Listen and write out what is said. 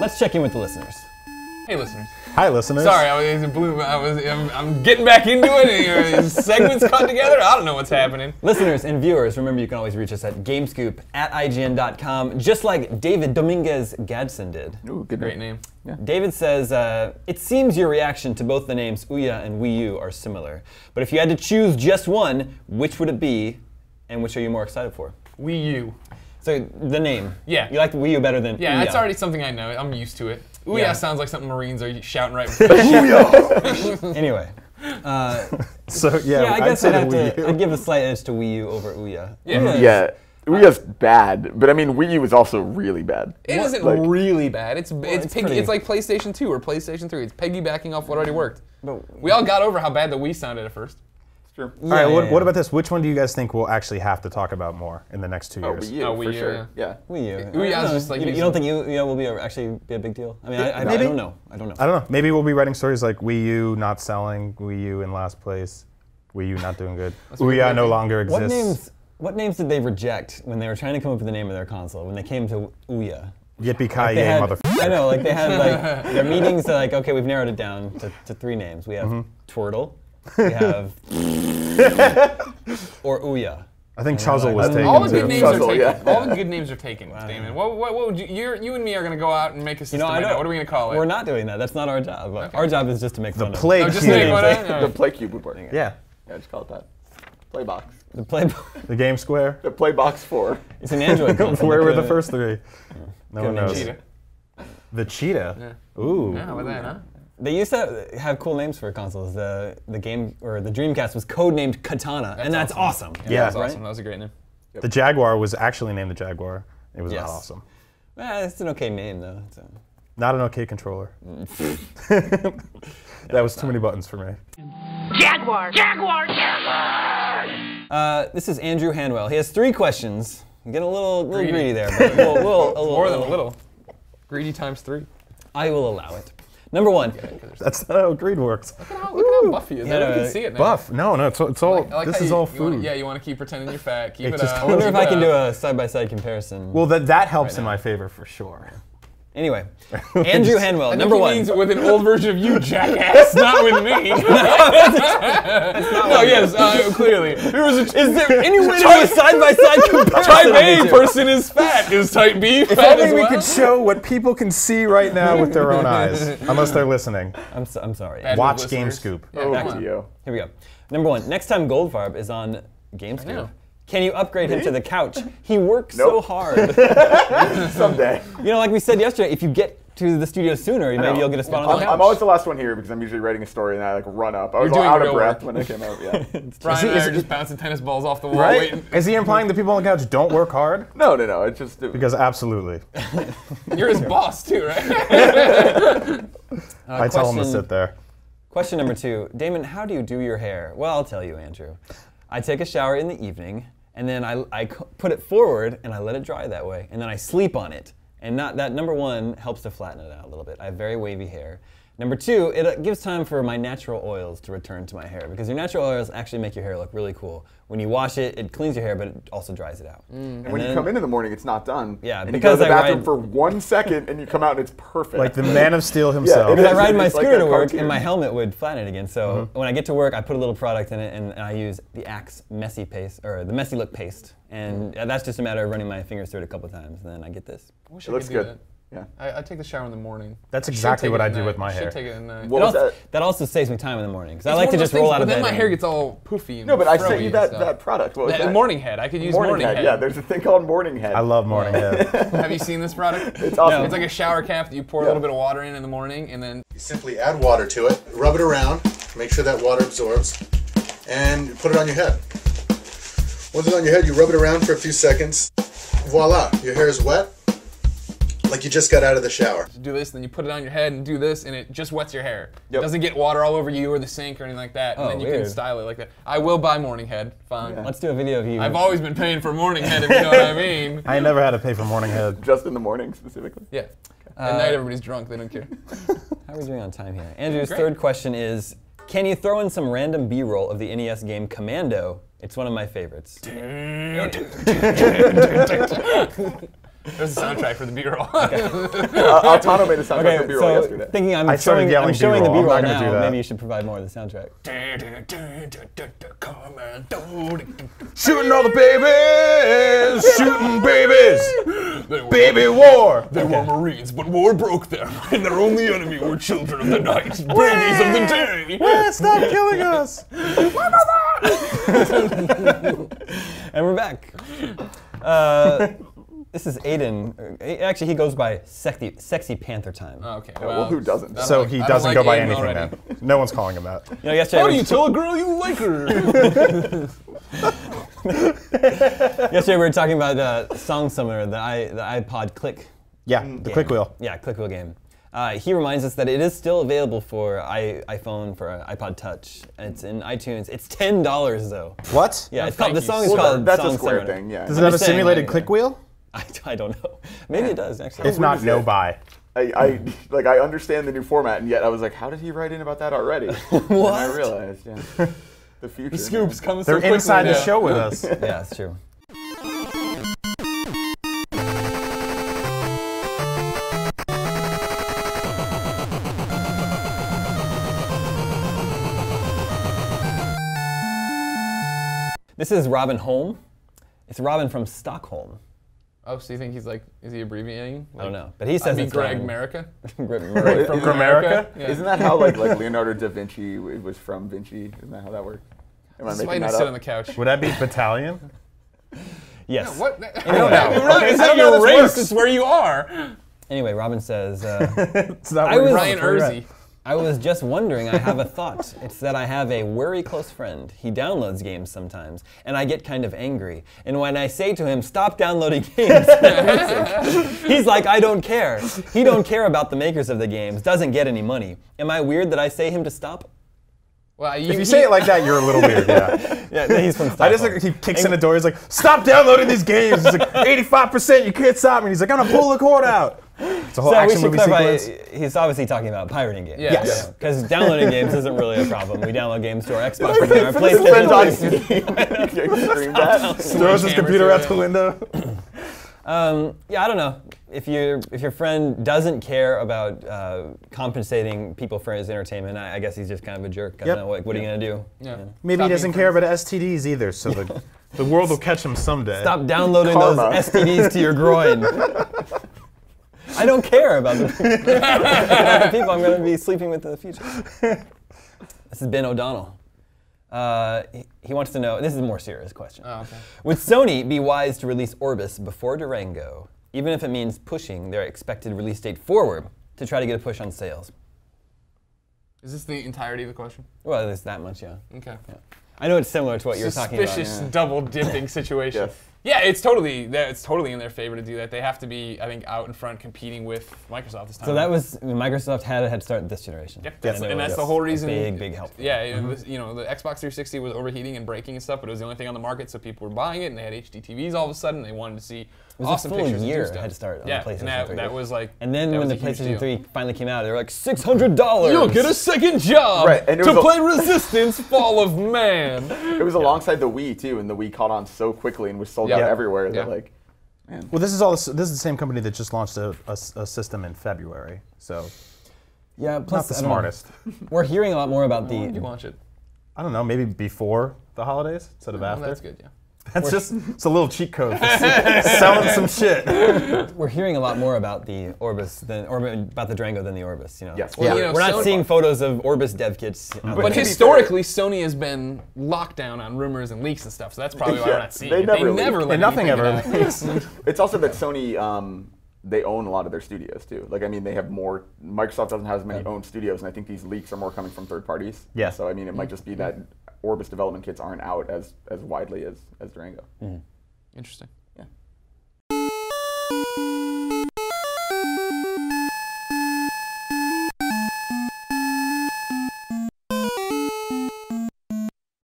Let's check in with the listeners. Hey, listeners. Hi, listeners. Sorry, I'm getting back into it. These segments cut together. I don't know what's happening. Listeners and viewers, remember you can always reach us at gamescoop@ign.com, just like David Dominguez Gadsden did. Ooh, good, great name. Yeah. David says, it seems your reaction to both the names Ouya and Wii U are similar, but if you had to choose just one, which would it be, and which are you more excited for? Wii U. So the name. Yeah. You like the Wii U better than Yeah, Ouya. it's already something I know. I'm used to it. Ouya Yeah. sounds like something Marines are shouting right before. Anyway. So yeah, I guess I'd I'd give a slight edge to Wii U over Ouya. Yeah. Ouya's bad, but I mean Wii U is also really bad. It isn't really bad. It's like PlayStation 2 or PlayStation 3. It's piggybacking off what already worked. But we all got over how bad the Wii sounded at first. Sure. All right, what about this? Which one do you guys think we'll actually have to talk about more in the next 2 years? Wii U, for sure. Yeah. Wii U. Ouya's just like you don't think Ouya will actually be a big deal? I mean, I don't know. I don't know. Maybe we'll be writing stories like Wii U not selling, Wii U in last place, Wii U not doing good, Ouya no longer exists. What names did they reject when they were trying to come up with the name of their console? When they came to Ouya. Yippee-ki-yay, motherfucker. I know, like they had like their meetings. They're like, okay, we've narrowed it down to 3 names. We have Twirtle. We have or Ouya. I think Chuzzle was taken all the good too. names are taken. All the good names are taken, Damon. What would you and me are going to go out and make a system right now. What are we going to call it? We're not doing that. That's not our job. Okay. Our job is just to make fun of. The Play Cube. The Play Cube would work. Yeah. Yeah, just call it that. Playbox. The Play. The Game Square. The Playbox 4. It's an Android console. Where were the first 3? No one knows. Cheetah. The Cheetah. Yeah. Ooh. Yeah, how about that, huh? They used to have cool names for consoles. The game or the Dreamcast was codenamed Katana, and that's awesome. Yeah, that was awesome. That was a great name. Yep. The Jaguar was actually named the Jaguar. It was not awesome. It's an okay name though. Not an okay controller. That was too many buttons for me. Jaguar! Jaguar! Jaguar! This is Andrew Hanwell. He has 3 questions. I'm getting a little greedy there, but more than a little. Greedy times 3. I will allow it. Number 1. That's not how greed works. Look at how buff he is. You can see it now. Buff? No, it's all. This is all food. You want to keep pretending you're fat. Keep it up. I wonder if I can do a side-by-side comparison. Well, that helps in my favor for sure. Anyway, Andrew Hanwell, number 1. Means with an old version of you, jackass, not with me. Clearly. Is there any way to do a side-by-side comparison? Type A person is fat. Is Type B fat as well? We could show what people can see right now with their own eyes, unless they're listening. I'm sorry. Watch Game Scoop. Back to you. Here we go. Number 1. Next time Goldfarb is on Game Scoop, can you upgrade him to the couch? He works so hard. Someday. You know, like we said yesterday, if you get to the studio sooner, maybe you'll get a spot on the couch. I'm always the last one here because I'm usually writing a story and I run up. I was out of breath when I came out. Yeah. Brian and I are just bouncing tennis balls off the wall. Right? Waiting. Is he implying the people on the couch don't work hard? No. It's just because absolutely. You're his boss too, right? I tell him to sit there. Question number 2, Damon, how do you do your hair? Well, I'll tell you, Andrew. I take a shower in the evening, and then I put it forward, and I let it dry that way, and then I sleep on it. And that number 1 helps to flatten it out a little bit. I have very wavy hair. Number 2, it gives time for my natural oils to return to my hair, because your natural oils actually make your hair look really cool. When you wash it, it cleans your hair, but it also dries it out. And when you come in the morning, it's not done. Yeah, and because you go to the bathroom for 1 second, and you come out, and it's perfect. Like the Man of Steel himself. Because I ride my scooter to work, and my helmet would flatten it again. So when I get to work, I put a little product in it, and I use the Axe Messy Paste, or the Messy Look Paste. And that's just a matter of running my fingers through it a couple times, and then I get this. It looks good. Yeah. I take the shower in the morning. That's exactly what I do with my hair. Take it at night. That also saves me time in the morning, because I like to just roll out of bed. But then my hair gets all poofy and No, but I sent you that product. What was that? Morning Head. I could use Morning Head. Yeah, there's a thing called Morning Head. I love Morning Head. Have you seen this product? It's awesome. It's like a shower cap that you pour a little bit of water in the morning, and then you simply add water to it, rub it around, make sure that water absorbs, and put it on your head. Once it's on your head, you rub it around for a few seconds. Voila, your hair is wet, like you just got out of the shower. Do this, then you put it on your head and do this, and it just wets your hair. It doesn't get water all over you or the sink or anything like that, and then you can style it like that. I will buy Morning Head, fine. Let's do a video of you. I've always been paying for Morning Head, if you know what I mean. I never had to pay for Morning Head. Just in the morning, specifically? Yeah. At night, everybody's drunk, they don't care. How are we doing on time here? Andrew's third question is, can you throw in some random B-roll of the NES game Commando? It's one of my favorites. There's a soundtrack for the B-roll. Altano made a soundtrack for B-roll yesterday. Thinking I'm showing the B-roll now, maybe you should provide more of the soundtrack. Shooting all the babies! Shooting babies! Baby war! They were Marines, but war broke them, and their only enemy were children of the night, babies of the day! Stop killing us! And we're back. This is Aiden. Actually, he goes by Sexy Panther Time. Oh, okay. Well, who doesn't? So he doesn't go by anything then. No one's calling him that. You know, yesterday How do you tell a girl you like her? Yesterday we were talking about Song Summoner, the iPod Click. Yeah, the Click Wheel. Yeah, Click Wheel game. He reminds us that it is still available for iPhone, for iPod Touch. It's in iTunes. It's $10 though. What? Yeah, it's called, the song is called That's Song a Square Summoner. thing, yeah. Does it have a simulated click wheel? I don't know. Maybe it does actually. If not, no buy. I understand the new format, and yet I was like, how did he write in about that already? What? And I realized, yeah. The future. The scoops coming so They're quickly inside the now. show with us. Yeah, that's true. This is Robin Holm. It's Robin from Stockholm. Oh, so you think he's like, is he abbreviating? I don't know, but he says it's Greg Robin. America? Greg From Gramerica? Yeah. Isn't that how like Leonardo da Vinci was from Vinci? Isn't that how that worked? Am I This is why making you that sit on up? the couch. Would that be battalion? Yes. What? Anyway, It's not your race, it's where you are. Anyway, Robin says, It's not I was- Ryan Urzy. I was just wondering, I have a thought. It's that I have a very close friend. He downloads games sometimes, and I get kind of angry. And when I say to him, stop downloading games, he's like, I don't care. He don't care about the makers of the games, doesn't get any money. Am I weird that I say him to stop? Well, If you say it like that, you're a little weird, yeah. Yeah, he's from I Stockholm. just like, he kicks in the door, he's like, stop downloading these games. He's like, 85%, you can't stop me. He's like, I'm gonna pull the cord out. It's a whole So we action should movie clarify, sequence. he's obviously talking about pirating games. Yeah. Yes. Because downloading games isn't really a problem. We download games to our Xbox and our PlayStation. Stream that. Throws his computer out the window. Yeah, I don't know. If your friend doesn't care about compensating people for his entertainment, I guess he's just kind of a jerk. I don't know, what are you gonna do? Yeah. Maybe Stop he doesn't being care about STDs either, so the world will catch him someday. Stop downloading Karma. those STDs to your groin. I don't care about the people I'm going to be sleeping with in the future. This is Ben O'Donnell. He wants to know, this is a more serious question. Oh, okay. Would Sony be wise to release Orbis before Durango, even if it means pushing their expected release date forward to try to get a push on sales? Is this the entirety of the question? Well, there's that much, yeah. Okay. I know it's similar to what you're talking about. Suspicious double dipping situation. Yes. Yeah, it's totally in their favor to do that. They have to be, I think, out in front competing with Microsoft this time. So that was, Microsoft had a head start this generation. Yep, And that's the whole reason. Big help. Yeah, it was, you know, the Xbox 360 was overheating and breaking and stuff, but it was the only thing on the market, so people were buying it, and they had HD TVs all of a sudden. They wanted to see awesome a full pictures year and do stuff. head start on yeah, the PlayStation and 3. that was like. And then that when was the a huge PlayStation deal. 3 finally came out, they were like, $600! You'll get a second job Right, and it to was play Resistance Fall of Man. It was alongside the Wii too, and the Wii caught on so quickly and was sold out Yeah. everywhere Yeah. that like, man. Well, this is the same company that just launched a system in February, so Yeah, not plus the I don't know. smartest. We're hearing a lot more about Why would you the. launch it? I don't know, maybe before the holidays instead of Well, after. that's good, yeah. That's just it's a little cheat code for selling some shit. We're hearing a lot more about the Orbis about the Durango than the Orbis. You know. Yes. Well, Yeah. you know, We're not Sony- seeing photos of Orbis dev kits. But historically, Sony has been locked down on rumors and leaks and stuff, so that's probably why we're not seeing They it. never They leak. never let And nothing anything ever out. leaks. It's also that Sony, they own a lot of their studios too. Like, I mean, they have more. Microsoft doesn't have as many owned studios, and I think these leaks are more coming from third parties. Yeah. So I mean, it might just be that Orbis development kits aren't out as widely as Durango. Interesting.